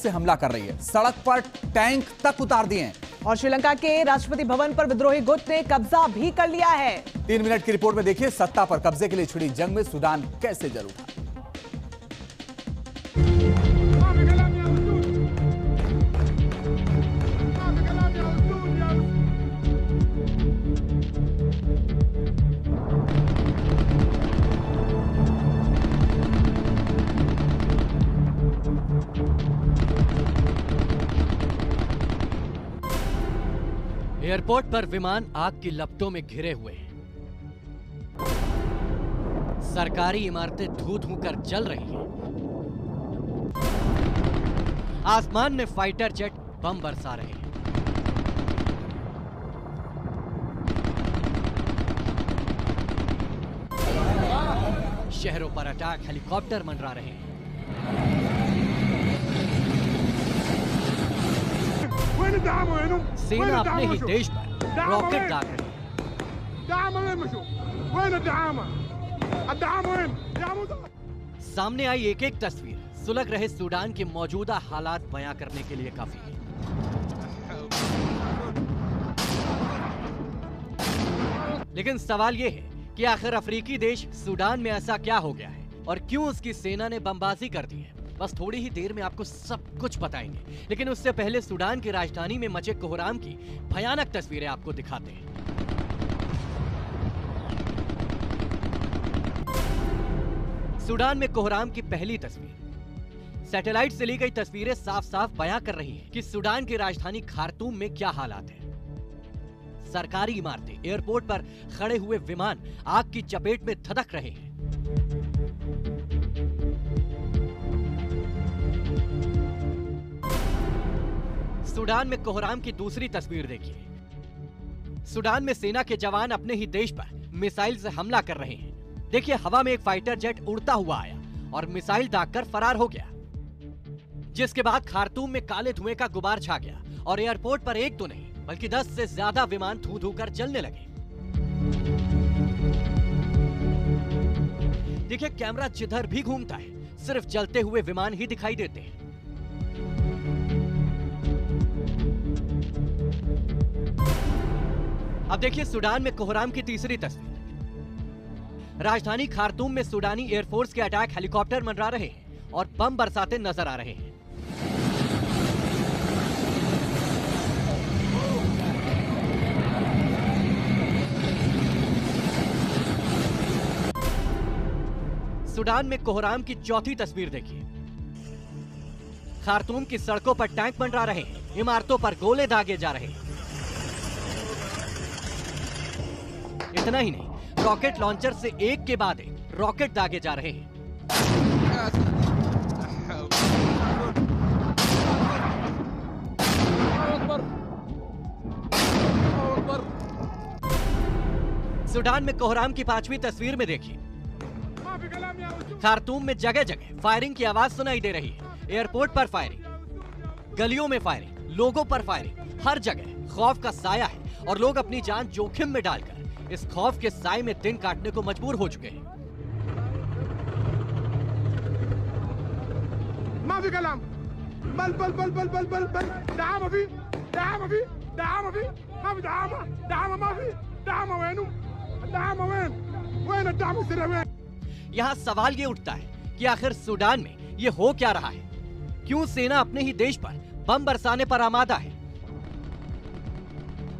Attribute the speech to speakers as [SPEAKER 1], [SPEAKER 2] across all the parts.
[SPEAKER 1] से हमला कर रही है, सड़क पर टैंक तक उतार दिए हैं।
[SPEAKER 2] और श्रीलंका के राष्ट्रपति भवन पर विद्रोही गुट ने कब्जा भी कर लिया है।
[SPEAKER 1] 3 मिनट की रिपोर्ट में देखिए सत्ता पर कब्जे के लिए छिड़ी जंग में सूडान कैसे जल उठा।
[SPEAKER 3] एयरपोर्ट पर विमान आग की लपटों में घिरे हुए हैं। सरकारी इमारतें धू-धू कर जल रही हैं। आसमान में फाइटर जेट बम बरसा रहे हैं। शहरों पर अटैक हेलीकॉप्टर मंडरा रहे हैं। सेना अपने ही देश पर रॉकेट दाग रही है। सामने आई एक एक तस्वीर सुलग रहे सूडान के मौजूदा हालात बयां करने के लिए काफी है। लेकिन सवाल यह है कि आखिर अफ्रीकी देश सूडान में ऐसा क्या हो गया है और क्यों उसकी सेना ने बमबाजी कर दी है। बस थोड़ी ही देर में आपको सब कुछ बताएंगे, लेकिन उससे पहले सूडान की राजधानी में मचे कोहराम की भयानक तस्वीरें आपको दिखाते हैं। सूडान में कोहराम की पहली तस्वीर। सैटेलाइट से ली गई तस्वीरें साफ साफ बयां कर रही हैं कि सूडान की राजधानी खार्तूम में क्या हालात हैं। सरकारी इमारतें, एयरपोर्ट पर खड़े हुए विमान आग की चपेट में धधक रहे हैं। सूडान में कोहराम की दूसरी तस्वीर देखिए। सूडान में सेना के जवान अपने ही देश पर मिसाइल से हमला कर रहे हैं। देखिए, हवा में एक फाइटर जेट उड़ता हुआ आया और मिसाइल दागकर फरार हो गया, जिसके बाद खार्तूम में काले धुएं का गुबार छा गया और एयरपोर्ट पर एक तो नहीं बल्कि 10 से ज्यादा विमान धू-धू कर जलने लगे। देखिए, कैमरा जिधर भी घूमता है सिर्फ जलते हुए विमान ही दिखाई देते हैं। अब देखिए सूडान में कोहराम की तीसरी तस्वीर। राजधानी खार्तूम में सूडानी एयरफोर्स के अटैक हेलीकॉप्टर मंडरा रहे हैं और बम बरसाते नजर आ रहे हैं। सूडान में कोहराम की चौथी तस्वीर देखिए। खार्तूम की सड़कों पर टैंक मंडरा रहे हैं, इमारतों पर गोले दागे जा रहे हैं। इतना ही नहीं, रॉकेट लॉन्चर से एक के बाद एक रॉकेट दागे जा रहे हैं। सूडान में कोहराम की पांचवी तस्वीर में देखिए। खार्तूम में जगह जगह फायरिंग की आवाज सुनाई दे रही है। एयरपोर्ट पर फायरिंग, गलियों में फायरिंग, लोगों पर फायरिंग, हर जगह खौफ का साया है और लोग अपनी जान जोखिम में डालकर इस खौफ के साए में दिन काटने को मजबूर हो चुके हैं।
[SPEAKER 4] माफी कलाम बल बल बल बल बल बल बल दाम अभी माफी
[SPEAKER 3] यहाँ सवाल ये उठता है कि आखिर सूडान में ये हो क्या रहा है? क्यों सेना अपने ही देश पर बम बरसाने पर आमादा है?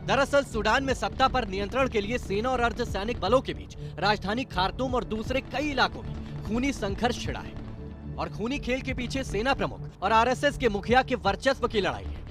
[SPEAKER 3] दरअसल सूडान में सत्ता पर नियंत्रण के लिए सेना और अर्धसैनिक बलों के बीच राजधानी खार्तूम और दूसरे कई इलाकों में खूनी संघर्ष छिड़ा है और खूनी खेल के पीछे सेना प्रमुख और आरएसएस के मुखिया के वर्चस्व की लड़ाई है।